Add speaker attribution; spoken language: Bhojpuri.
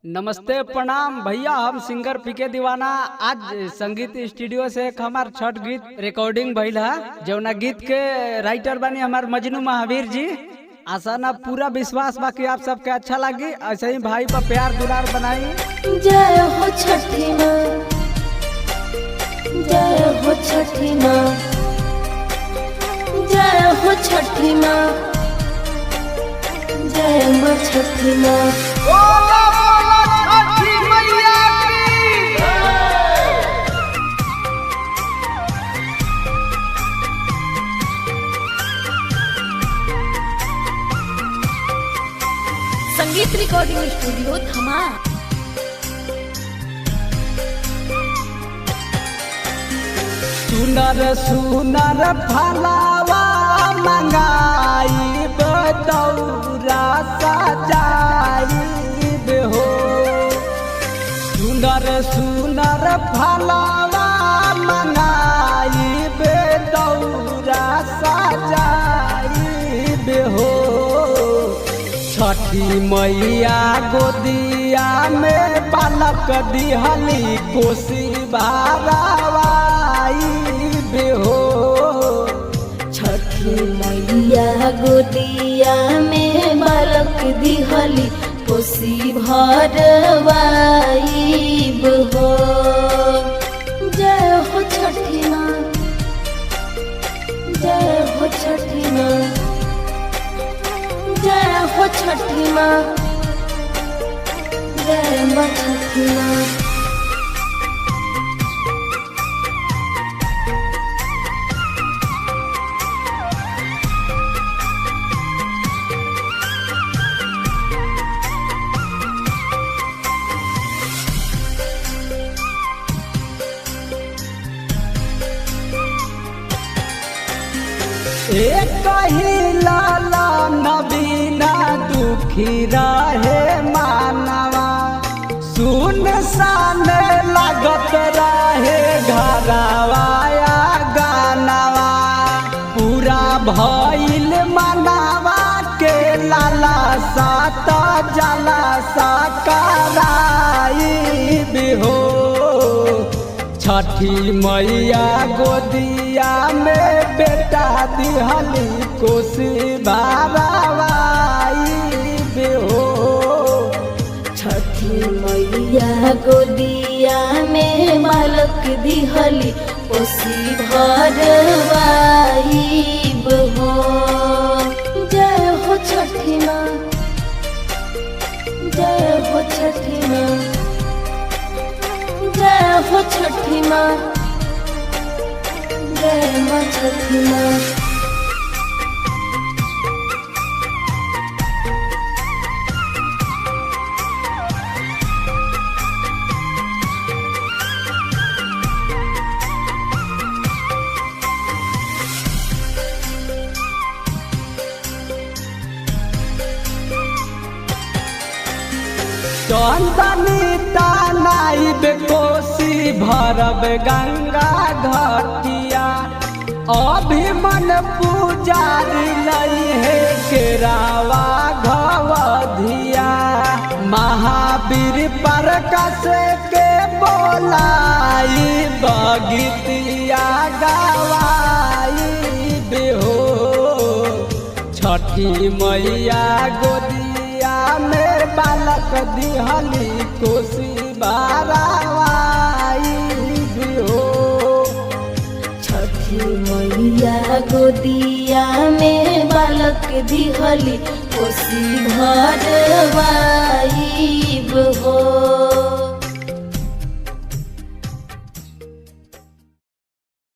Speaker 1: नमस्ते प्रणाम भैया, हम सिंगर पीके दीवाना। आज संगीत स्टूडियो से एक हमार छठ गीत रिकॉर्डिंग भइल है, जौना गीत के राइटर बनी हमार मजनू महावीर जी। आशा ना पूरा विश्वास बाकी आप सबके अच्छा लगी। ऐसे ही भाई पर प्यार दुलार बनाई।
Speaker 2: जय हो छठी माँ, जय हो छठी माँ, जय हो छठी माँ, जय माँ छठी माँ। संगीत रिकॉर्डिंग स्टूडियो धमा।
Speaker 1: सुनर सुनर फलावा मंगाई दौरा सजाई हो। सुनर सुनर फलावा मंगाई दौरा सजाई हो। छठी मैया गोदिया में बालक दिहली कोसी बारावाई हो।
Speaker 2: छठी मैया गोदिया में बालक दिहली कोसी भरवाई हो। जय हो छठी माँ, जय हो छठी माँ, जय हो छठी माँ, जय माँ छठी माँ।
Speaker 1: एक ही लाला नबीना दुखी रहे मानवा। सुन सान लागत रहे घरवाया गानवा। पूरा भइल मनावा के लाला सात जला साकराई हो। छठी मैया गोदिया में बेटा दिहली कोसी बारावाई हो।
Speaker 2: छठी मैया गोदिया में बालक दिहली कोसी भरवाई हो। जय हो छठी माँ, जय हो छठी माँ, जय हो छठी माँ, जय माँ छठी माँ।
Speaker 1: चंदनी तानाइब कोसी भरब गंगा घाटिया। अभिमन पुजारी लई है केरावा घवधिया। महावीर प्रकाश के बोलाई बगीतिया गवाई हो। छठी मैया गोदिया में बालक दिहली कोसी बारावाई हो।
Speaker 2: छठी मैया गोदिया में बालक दिहली कोसी भरवाई हो।